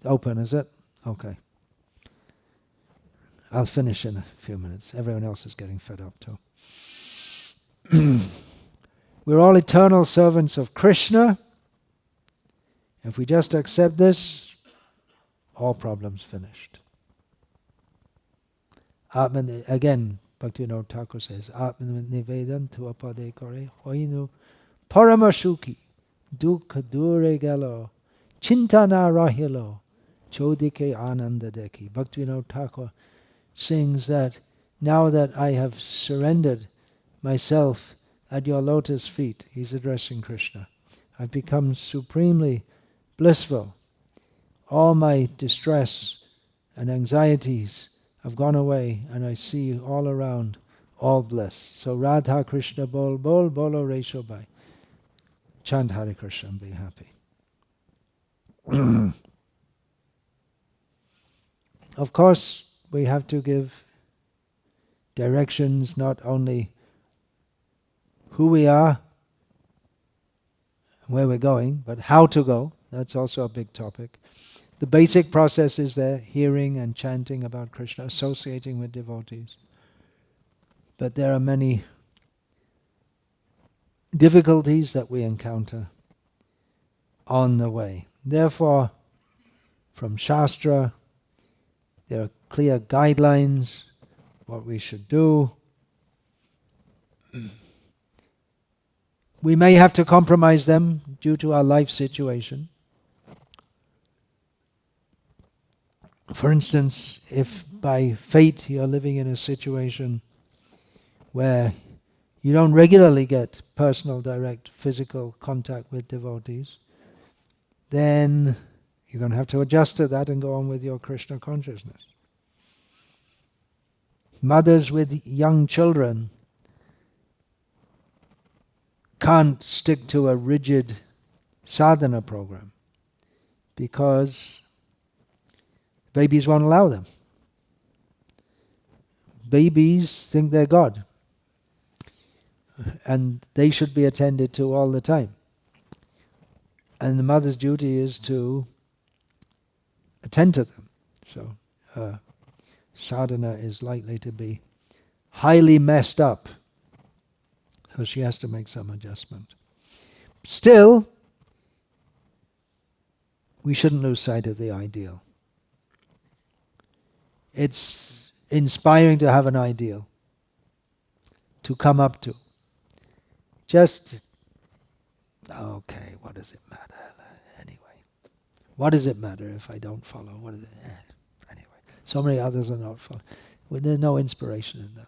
Open, is it? Okay. I'll finish in a few minutes. Everyone else is getting fed up too. We're all eternal servants of Krishna. If we just accept this, all problems finished. Again, Bhaktivinoda Thakur says, Atman nivedan tuapade kore hoinu paramashuki dukha dure galo chintana rahilo chodike ananda deki. Bhaktivinoda Thakur sings that now that I have surrendered myself at your lotus feet, he's addressing Krishna, I've become supremely blissful. All my distress and anxieties have gone away, and I see all around all bliss. So Radha Krishna Bol Bol Bolo Re Shobai. Chant Hare Krishna and be happy. Of course, we have to give directions, not only who we are, where we're going, but how to go. That's also a big topic. The basic process is there, hearing and chanting about Krishna, associating with devotees. But there are many difficulties that we encounter on the way. Therefore, from Shastra, there are clear guidelines, what we should do. We may have to compromise them due to our life situation. For instance, if by fate you're living in a situation where you don't regularly get personal, direct, physical contact with devotees, then you're going to have to adjust to that and go on with your Krishna consciousness. Mothers with young children can't stick to a rigid sadhana program because babies won't allow them. Babies think they're God, and they should be attended to all the time. And the mother's duty is to attend to them. So sadhana is likely to be highly messed up. So she has to make some adjustment. Still, we shouldn't lose sight of the ideal. It's inspiring to have an ideal to come up to. Just, okay, what does it matter? Anyway, what does it matter if I don't follow? What is it? Anyway, so many others are not following. Well, there's no inspiration in that.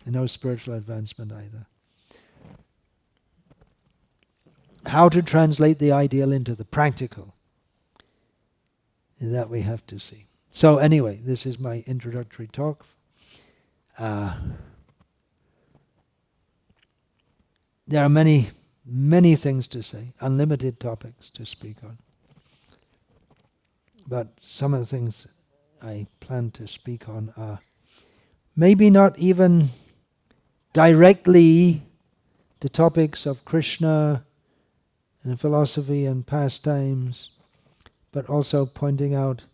And no spiritual advancement either. How to translate the ideal into the practical, that we have to see. So anyway, this is my introductory talk. There are many, many things to say, unlimited topics to speak on. But some of the things I plan to speak on are maybe not even directly the topics of Krishna and philosophy and pastimes, but also pointing out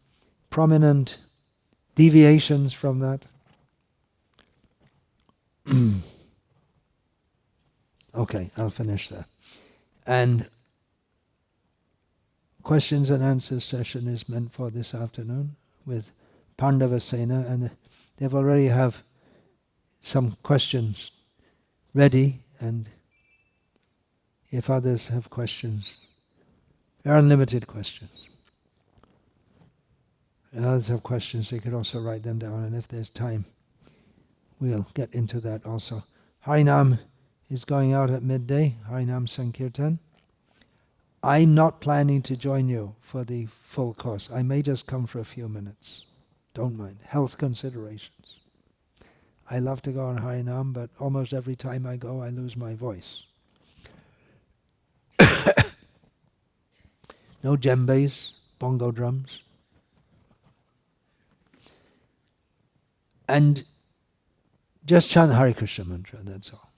prominent deviations from that. Okay, I'll finish there. And questions and answers session is meant for this afternoon with Pandavasena, and they've already have some questions ready, and if others have questions, they're unlimited questions. If others have questions, they could also write them down, and if there's time, we'll get into that also. Harinam is going out at midday, Harinam Sankirtan. I'm not planning to join you for the full course. I may just come for a few minutes. Don't mind. Health considerations. I love to go on Harinam, but almost every time I go, I lose my voice. No djembes, bongo drums. And just chant Hare Krishna mantra, that's all.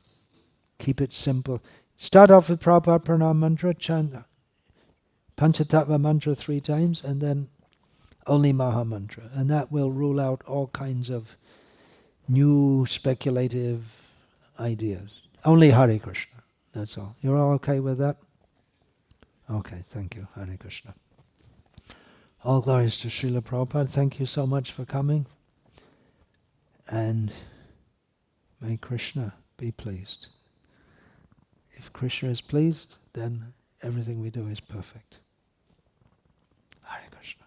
Keep it simple. Start off with Prabhupada Pranam mantra, chant Panchatattva mantra 3 times, and then only Maha mantra. And that will rule out all kinds of new speculative ideas. Only Hare Krishna, that's all. You're all okay with that? Okay, thank you. Hare Krishna. All glories to Srila Prabhupada. Thank you so much for coming. And may Krishna be pleased. If Krishna is pleased, then everything we do is perfect. Hare Krishna.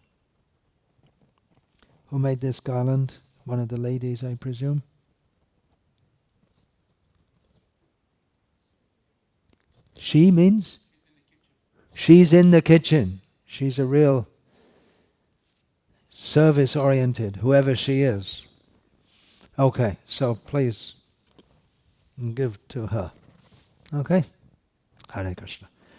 Who made this garland? One of the ladies, I presume. She means? She's in the kitchen. She's a real service-oriented, whoever she is. Okay, so please give to her. Okay? Hare Krishna.